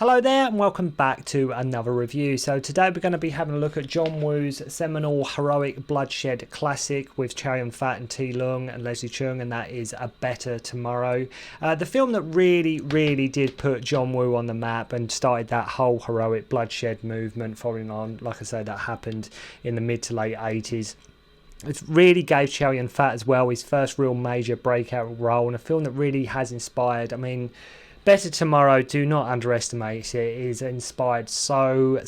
Hello there and welcome back to another review. So today we're going to be having a look at John Woo's seminal heroic Bloodshed classic with Chow and T Leung and Leslie Cheung, and that is A Better Tomorrow. The film that really did put John Woo on the map and started that whole heroic Bloodshed movement following on, like I say, that happened in the mid to late 80s. It really gave Chow Yun-fat as well his first real major breakout role, and a film that really has inspired. I mean, Better Tomorrow, do not underestimate it. It is inspired so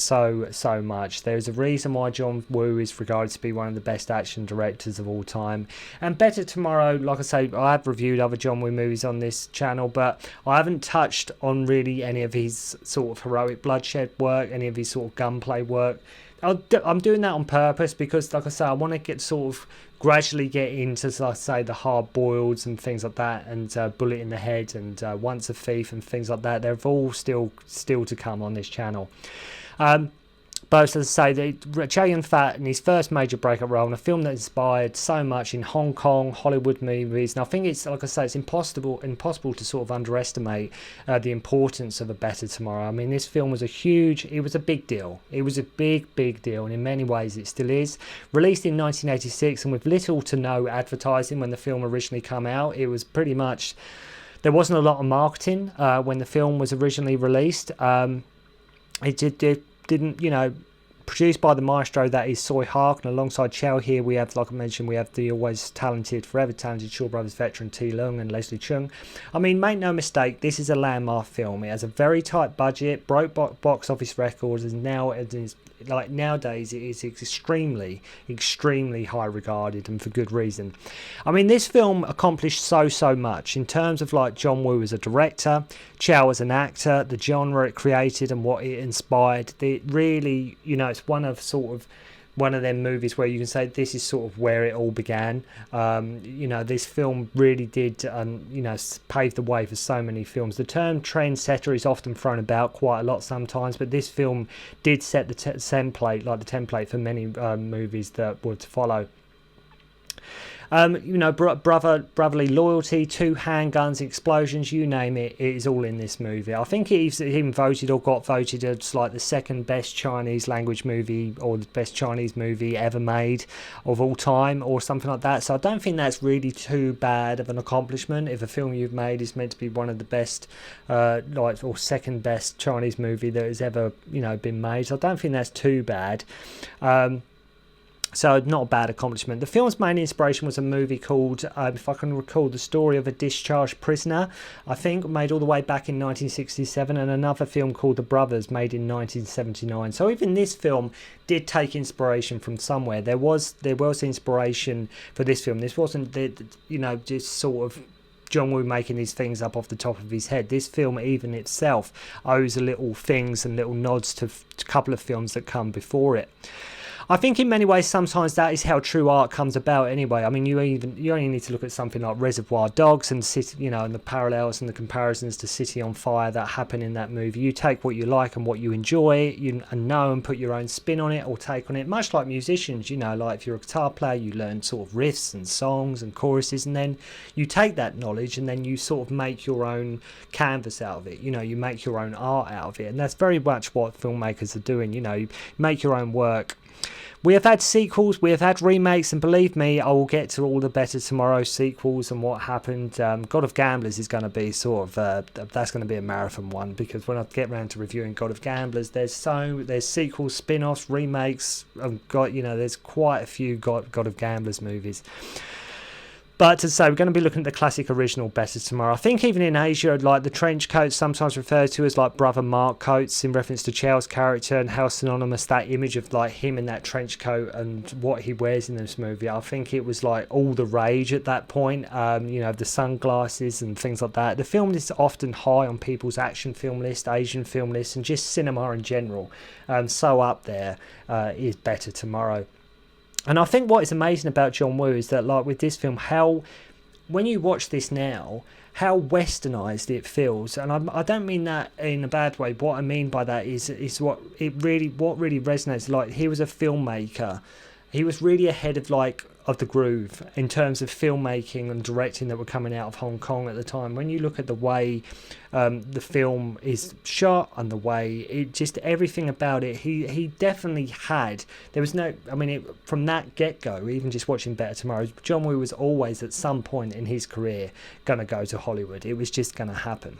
much. There's a reason why John Woo is regarded to be one of the best action directors of all time. And Better Tomorrow, like I say, I have reviewed other John Woo movies on this channel, but I haven't touched on really any of his sort of heroic Bloodshed work, any of his sort of gunplay work. I'm doing that on purpose because, like I say, I want to get sort of gradually get into, like I say, the hard boileds and things like that, and Bullet in the Head and Once a Thief and things like that. They're all still to come on this channel. But as I say, Chow Yun-fat in his first major breakout role in a film that inspired so much in Hong Kong, Hollywood movies. And I think it's, like I say, it's impossible to sort of underestimate the importance of A Better Tomorrow. I mean, this film was it was a big deal. It was a big deal, and in many ways it still is. Released in 1986 and with little to no advertising when the film originally came out. It was pretty much, there wasn't a lot of marketing when the film was originally released. It didn't, produced by the maestro that is Soy Hark, and alongside Chow here we have, like I mentioned, we have the always talented, forever talented Shaw Brothers veteran T Leung and Leslie Cheung. I mean, make no mistake, this is a landmark film. It has a very tight budget, broke box office records, and now it is, like nowadays, it is extremely high regarded, and for good reason. I mean, this film accomplished so much in terms of like John Woo as a director, Chow as an actor, the genre it created and what it inspired. It really, it's one of them movies where you can say this is sort of where it all began. This film really did, pave the way for so many films. The term trendsetter is often thrown about quite a lot sometimes, but this film did set the template for many movies that were to follow. Brotherly loyalty, two handguns, explosions, you name it, it is all in this movie. I think it even got voted as like the second best Chinese language movie, or the best Chinese movie ever made of all time, or something like that. So I don't think that's really too bad of an accomplishment if a film you've made is meant to be one of the best, or second best Chinese movie that has ever, been made. So I don't think that's too bad. So not a bad accomplishment. The film's main inspiration was a movie called, if I can recall, The Story of a Discharged Prisoner, I think, made all the way back in 1967, and another film called The Brothers, made in 1979. So even this film did take inspiration from somewhere. There was inspiration for this film. This wasn't just sort of John Woo making these things up off the top of his head. This film even itself owes a little things and little nods to a couple of films that come before it. I think in many ways sometimes that is how true art comes about anyway. I mean, you only need to look at something like Reservoir Dogs and and the parallels and the comparisons to City on Fire that happen in that movie. You take what you like and what you enjoy, and put your own spin on it or take on it. Much like musicians, like if you're a guitar player, you learn sort of riffs and songs and choruses, and then you take that knowledge and then you sort of make your own canvas out of it. You make your own art out of it, and that's very much what filmmakers are doing. You make your own work. We have had sequels, we have had remakes, and believe me, I will get to all the Better Tomorrow sequels and what happened. God of Gamblers is going to be sort of, that's going to be a marathon one, because when I get around to reviewing God of Gamblers, there's sequels, spin-offs, remakes. There's quite a few God of Gamblers movies. But to say, we're going to be looking at the classic original Better Tomorrow. I think even in Asia, like the trench coats sometimes referred to as like Brother Mark coats in reference to Chow's character, and how synonymous that image of like him in that trench coat and what he wears in this movie. I think it was like all the rage at that point, the sunglasses and things like that. The film is often high on people's action film list, Asian film list, and just cinema in general. So up there is Better Tomorrow. And I think what is amazing about John Woo is that, like with this film, how when you watch this now, how westernized it feels. And I don't mean that in a bad way. What I mean by that is what really resonates. Like, he was a filmmaker he was really ahead of the groove in terms of filmmaking and directing that were coming out of Hong Kong at the time. When you look at the way the film is shot and the way it just everything about it, he definitely had. There was no, I mean, from that get-go, even just watching Better Tomorrow, John Woo was always at some point in his career going to go to Hollywood. It was just going to happen.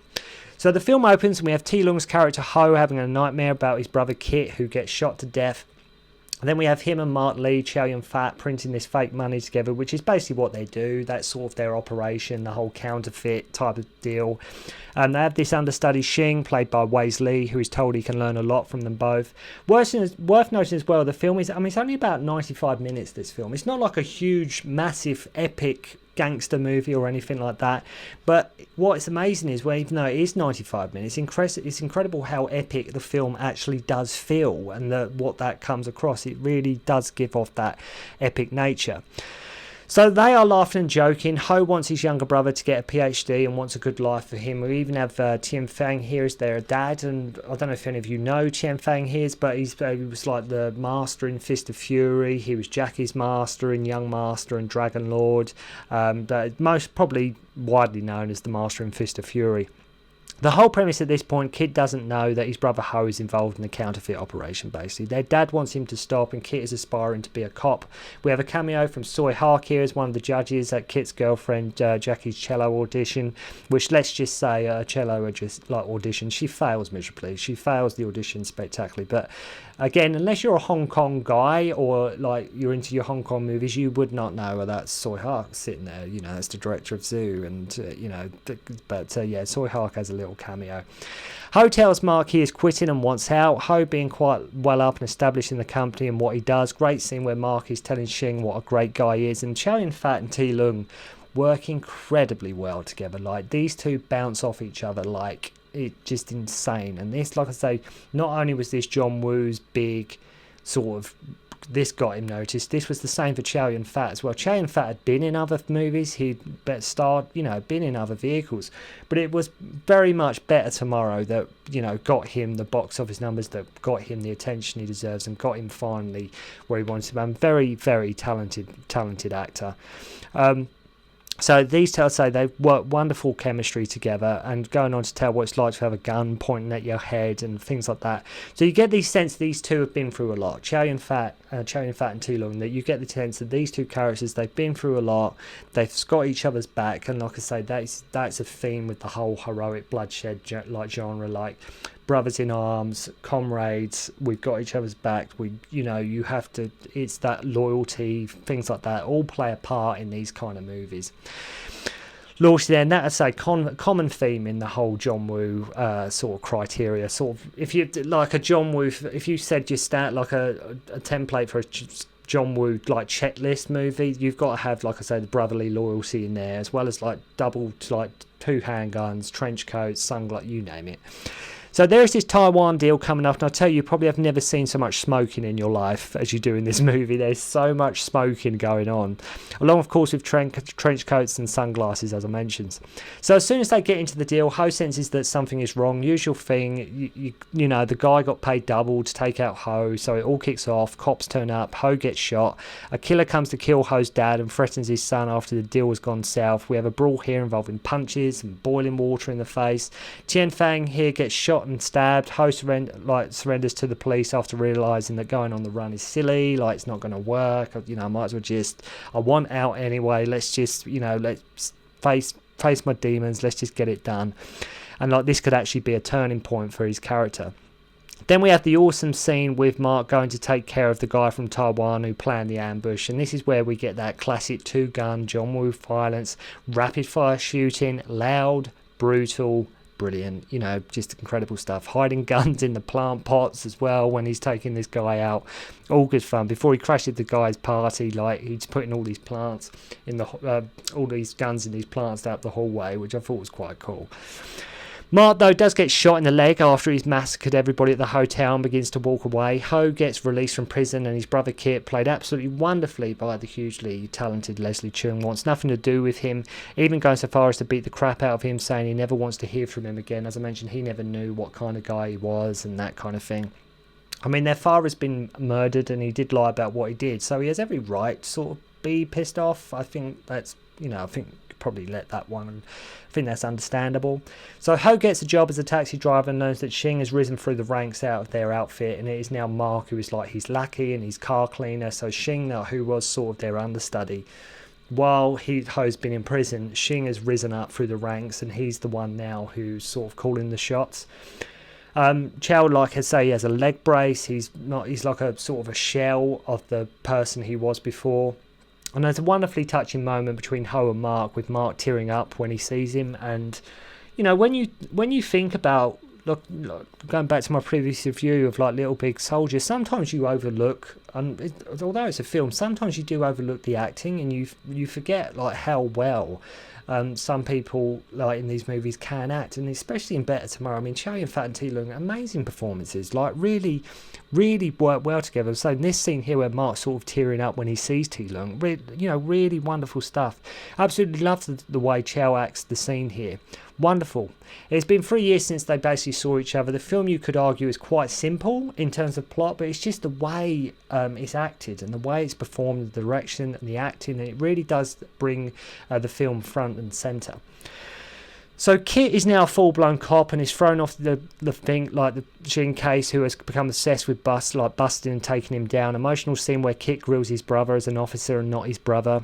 So the film opens and we have T. Leung's character Ho having a nightmare about his brother Kit, who gets shot to death. And then we have him and Mark Lee, Chow Yun-fat, printing this fake money together, which is basically what they do. That's sort of their operation, the whole counterfeit type of deal. And they have this understudy, Cheung, played by Waise Lee, who is told he can learn a lot from them both. Worth noting as well, the film is, I mean, it's only about 95 minutes, this film. It's not like a huge, massive, epic gangster movie or anything like that, but what's amazing is, well, even though it is 95 minutes, it's incredible how epic the film actually does feel, and what that comes across. It really does give off that epic nature. So they are laughing and joking. Ho wants his younger brother to get a PhD and wants a good life for him. We even have Tian Fang here as their dad, and I don't know if any of you know Tian Fang here, but he was like the master in Fist of Fury. He was Jackie's master in Young Master and Dragon Lord, but most probably widely known as the master in Fist of Fury. The whole premise at this point, Kit doesn't know that his brother Ho is involved in the counterfeit operation, basically. Their dad wants him to stop, and Kit is aspiring to be a cop. We have a cameo from Soy Hark here as one of the judges at Kit's girlfriend Jackie's cello audition, which, let's just say, cello audition, she fails miserably. She fails the audition spectacularly. But again, unless you're a Hong Kong guy or you're into your Hong Kong movies, you would not know that's Soy Hark sitting there. You know, that's the director of Zoo, and yeah, Soy Hark has a little cameo. Ho tells Mark he is quitting and wants out. Ho being quite well up and established in the company and what he does. Great scene where Mark is telling Cheung what a great guy he is, and Chow Yun-fat and T. Leung work incredibly well together. These two bounce off each other it's just insane. And this, like I say, not only was this John Woo's big sort of, this got him noticed, this was the same for Chow Yun-fat as well. Chow Yun-fat had been in other movies, he'd starred, been in other vehicles, but it was very much Better Tomorrow that, got him the box office numbers, that got him the attention he deserves and got him finally where he wanted to be. Very, very talented actor. So these two, I'd say, they work wonderful chemistry together, and going on to tell what it's like to have a gun pointing at your head and things like that. So you get the sense these two have been through a lot. Chow Yun-fat and T. Leung, that you get the sense that these two characters, they've been through a lot, they've got each other's back, and like I say, that's a theme with the whole heroic bloodshed genre, brothers in arms, comrades, we've got each other's back, you have to, it's that loyalty, things like that all play a part in these kind of movies. Loyalty then, that is a common theme in the whole John Woo sort of criteria. Sort of, if you like a John Woo, if you said you start like a template for a John Woo checklist movie, you've got to have, like I say, the brotherly loyalty in there, as well as two handguns, trench coats, sunglasses, you name it. So there's this Taiwan deal coming up, and I'll tell you probably have never seen so much smoking in your life as you do in this movie. There's so much smoking going on, along of course with trench coats and sunglasses, as I mentioned. So as soon as they get into the deal, Ho senses that something is wrong. Usual thing, the guy got paid double to take out Ho, so it all kicks off. Cops turn up, Ho gets shot. A killer comes to kill Ho's dad and threatens his son after the deal has gone south. We have a brawl here involving punches and boiling water in the face. Tian Fang here gets shot and stabbed. Ho surrenders to the police after realizing that going on the run is silly, it's not going to work. I might as well I want out anyway, let's just let's face my demons, let's just get it done. And this could actually be a turning point for his character. Then we have the awesome scene with Mark going to take care of the guy from Taiwan who planned the ambush, and this is where we get that classic two-gun John Woo violence, rapid-fire shooting, loud, brutal, brilliant, just incredible stuff. Hiding guns in the plant pots as well when he's taking this guy out, all good fun. Before he crashes the guy's party, he's putting all these plants in all these guns in these plants out the hallway, which I thought was quite cool. Mark, though, does get shot in the leg after he's massacred everybody at the hotel and begins to walk away. Ho gets released from prison, and his brother Kit, played absolutely wonderfully by the hugely talented Leslie Cheung, wants nothing to do with him, even going so far as to beat the crap out of him, saying he never wants to hear from him again. As I mentioned, he never knew what kind of guy he was and that kind of thing. I mean, their father's been murdered and he did lie about what he did, so he has every right to sort of be pissed off. I think that's, I think probably let that one. I think that's understandable. So Ho gets a job as a taxi driver and learns that Cheung has risen through the ranks out of their outfit, and it is now Mark who is like his lackey and his car cleaner. So Cheung, who was sort of their understudy, while Ho's been in prison, Cheung has risen up through the ranks and he's the one now who's sort of calling the shots. Chow, like I say, he has a leg brace. He's like a sort of a shell of the person he was before. And there's a wonderfully touching moment between Ho and Mark, with Mark tearing up when he sees him. And when you think about, look, going back to my previous review of like Little Big Soldier, sometimes you overlook, although it's a film, sometimes you do overlook the acting, and you forget like how well some people like in these movies can act, and especially in Better Tomorrow. I mean, Chow and Fat and T Leung, amazing performances, like really work well together. So in this scene here where Mark's sort of tearing up when he sees T Leung, really wonderful stuff. Absolutely love the way Chow acts the scene here. Wonderful. It's been 3 years since they basically saw each other. The film, you could argue, is quite simple in terms of plot, but it's just the way it's acted and the way it's performed, the direction and the acting, and it really does bring the film front and centre. So Kit is now a full-blown cop and is thrown off the thing, like the Cheung case, who has become obsessed with busting and taking him down. Emotional scene where Kit grills his brother as an officer and not his brother.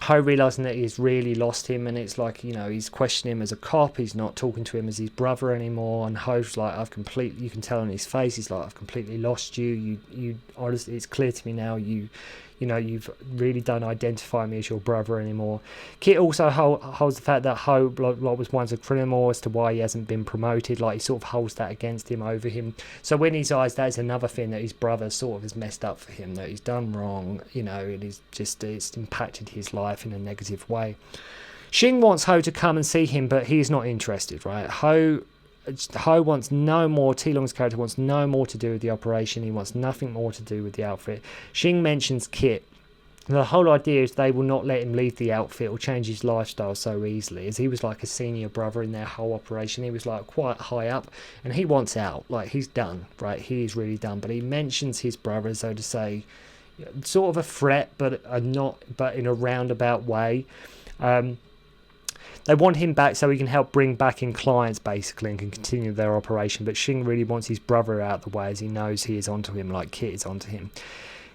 Ho realising that he's really lost him, and it's like, he's questioning him as a cop, he's not talking to him as his brother anymore, and Ho's like, you can tell on his face, he's like, I've completely lost you, you honestly, it's clear to me now, you've really don't identify me as your brother anymore. Kit also holds the fact that Ho was once a criminal as to why he hasn't been promoted. Like, he sort of holds that against him, over him. So in his eyes, that is another thing that his brother sort of has messed up for him, that he's done wrong, and it's impacted his life in a negative way. Cheung wants Ho to come and see him, but he's not interested, right? Ho wants no more, T Leung's character wants no more to do with the operation. He wants nothing more to do with the outfit. Cheung mentions Kit. The whole idea is they will not let him leave the outfit or change his lifestyle so easily, as he was like a senior brother in their whole operation. He was like quite high up and he wants out. Like, he's done, right? He is really done. But he mentions his brother, so to say, sort of a threat, but in a roundabout way. They want him back so he can help bring back in clients, basically, and can continue their operation. But Cheung really wants his brother out of the way, as he knows he is onto him, like Kit is onto him.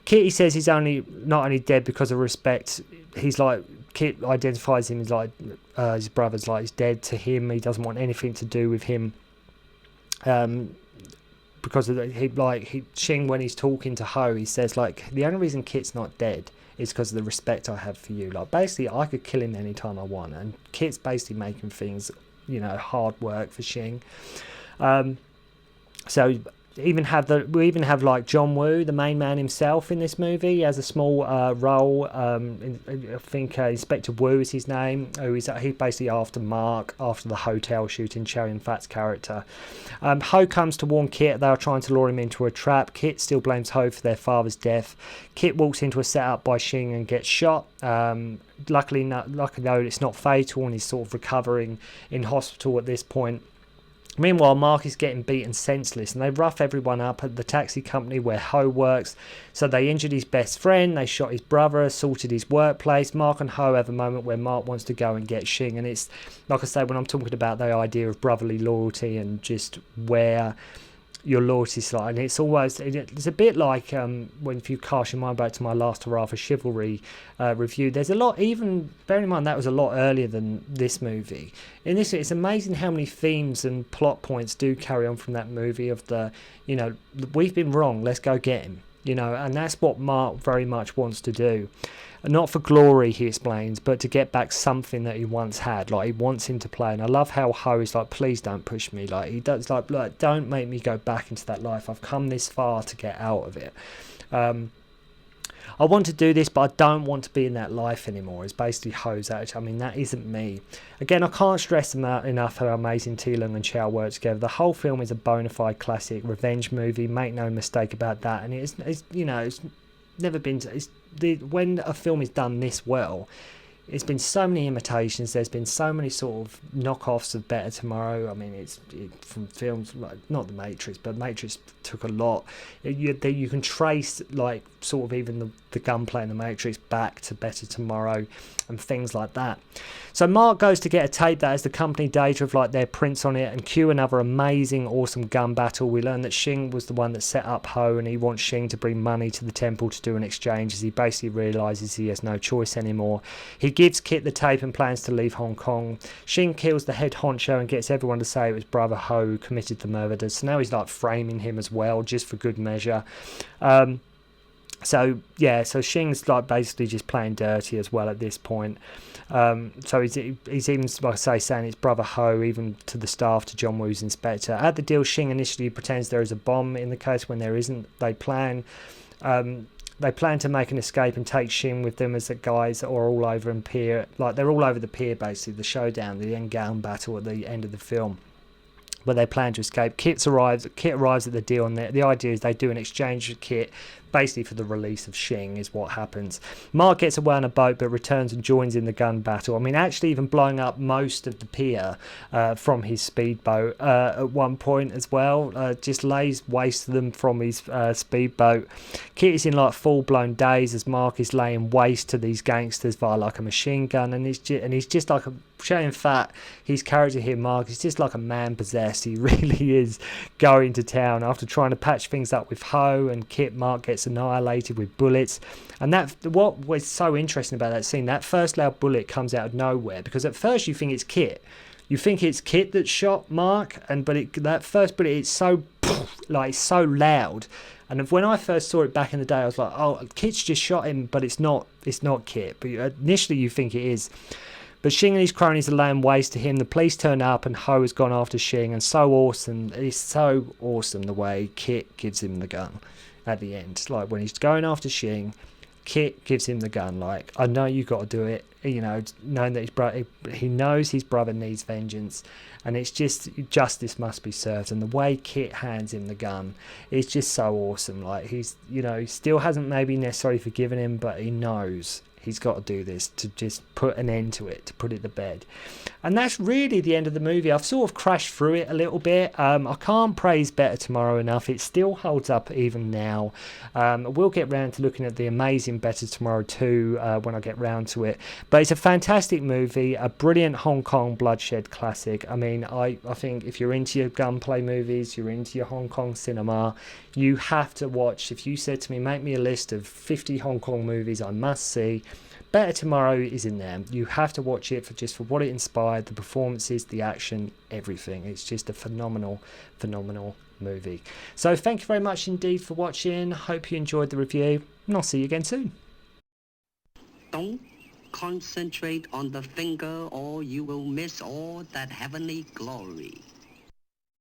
Kit, he says, he's not only dead because of respect. He's like, Kit identifies him as like his brother's like he's dead to him. He doesn't want anything to do with him. Because of Cheung, when he's talking to Ho, he says like, the only reason Kit's not dead is because of the respect I have for you. Like, basically, I could kill him anytime I want, and Kit's basically making things, hard work for Cheung. So we even have like John Woo, the main man himself, in this movie. He has a small role. I think Inspector Woo is his name. He's basically after Mark, after the hotel shooting, Chow Yun-fat's character. Ho comes to warn Kit they are trying to lure him into a trap. Kit still blames Ho for their father's death. Kit walks into a setup by Cheung and gets shot. Luckily though, it's not fatal, and he's sort of recovering in hospital at this point. Meanwhile, Mark is getting beaten senseless, and they rough everyone up at the taxi company where Ho works. So they injured his best friend, they shot his brother, assaulted his workplace. Mark and Ho have a moment where Mark wants to go and get Cheung, and it's, like I say, when I'm talking about the idea of brotherly loyalty and just where your loyalty's like, and it's a bit like if you cast your mind back to my last hurrah for chivalry review, there's a lot, even bearing in mind that was a lot earlier than this movie. In this, it's amazing how many themes and plot points do carry on from that movie of the, we've been wrong, let's go get him, and that's what Mark very much wants to do. Not for glory, he explains, but to get back something that he once had. Like, he wants him to play, and I love how Ho is like, please don't push me. Like, he does, like, don't make me go back into that life. I've come this far to get out of it. I want to do this, but I don't want to be in that life anymore. It's basically Ho's attitude. I mean, that isn't me. Again, I can't stress enough how amazing T Leung and Chow work together. The whole film is a bona fide classic revenge movie. Make no mistake about that. And it's never been. When a film is done this well, it's been so many imitations. There's been so many sort of knockoffs of Better Tomorrow. I mean, from films like, not The Matrix, but Matrix took a lot. You can trace like sort of even the gunplay in The Matrix back to Better Tomorrow and things like that. So Mark goes to get a tape that has the company data of like their prints on it and cue another amazing, awesome gun battle. We learn that Cheung was the one that set up Ho, and he wants Cheung to bring money to the temple to do an exchange, as he basically realises he has no choice anymore. He gives Kit the tape and plans to leave Hong Kong. Cheung kills the head honcho and gets everyone to say it was brother Ho who committed the murder. So now he's like framing him as well, just for good measure. So Cheung's like basically just playing dirty as well at this point. So he's even, like I say, saying it's brother Ho, even to the staff, to John Woo's inspector. At the deal, Cheung initially pretends there is a bomb in the case when there isn't. They plan to make an escape and take Cheung with them, as the guys are all over and pier. Like, they're all over the pier, basically, the showdown, the end gown battle at the end of the film, where they plan to escape. Kit arrives at the deal, and the idea is they do an exchange with Kit, basically for the release of Cheung, is what happens. Mark gets away on a boat, but returns and joins in the gun battle. I mean, actually even blowing up most of the pier from his speedboat at one point as well. Just lays waste to them from his speedboat. Kit is in like full-blown daze as Mark is laying waste to these gangsters via like a machine gun, and he's just like showing fat. His character here, Mark, is just like a man possessed. He really is going to town after trying to patch things up with Ho and Kit. Mark gets annihilated with bullets, and that what was so interesting about that scene, that first loud bullet comes out of nowhere, because at first you think it's Kit that shot Mark, but that first bullet, it's so like so loud. And when I first saw it back in the day, I was like, oh, Kit's just shot him, but it's not Kit. But initially you think it is. But Cheung and his cronies are laying waste to him. The police turn up and Ho has gone after Cheung, and it's so awesome the way Kit gives him the gun at the end. Like, when he's going after Cheung, Kit gives him the gun. Like, I know you got to do it. You know, knowing that he knows his brother needs vengeance, and it's just justice must be served. And the way Kit hands him the gun is just so awesome. Like, he still hasn't maybe necessarily forgiven him, but he knows he's got to do this to just put an end to it, to put it to bed. And that's really the end of the movie. I've sort of crashed through it a little bit. I can't praise Better Tomorrow enough. It still holds up even now. We'll get round to looking at the amazing Better Tomorrow 2 when I get round to it. But it's a fantastic movie, a brilliant Hong Kong bloodshed classic. I mean, I think if you're into your gunplay movies, you're into your Hong Kong cinema, you have to watch. If you said to me, make me a list of 50 Hong Kong movies I must see, Better Tomorrow is in there. You have to watch it for what it inspired, the performances, the action, everything. It's just a phenomenal movie. So thank you very much indeed for watching. Hope you enjoyed the review, and I'll see you again soon. Don't concentrate on the finger, or you will miss all that heavenly glory.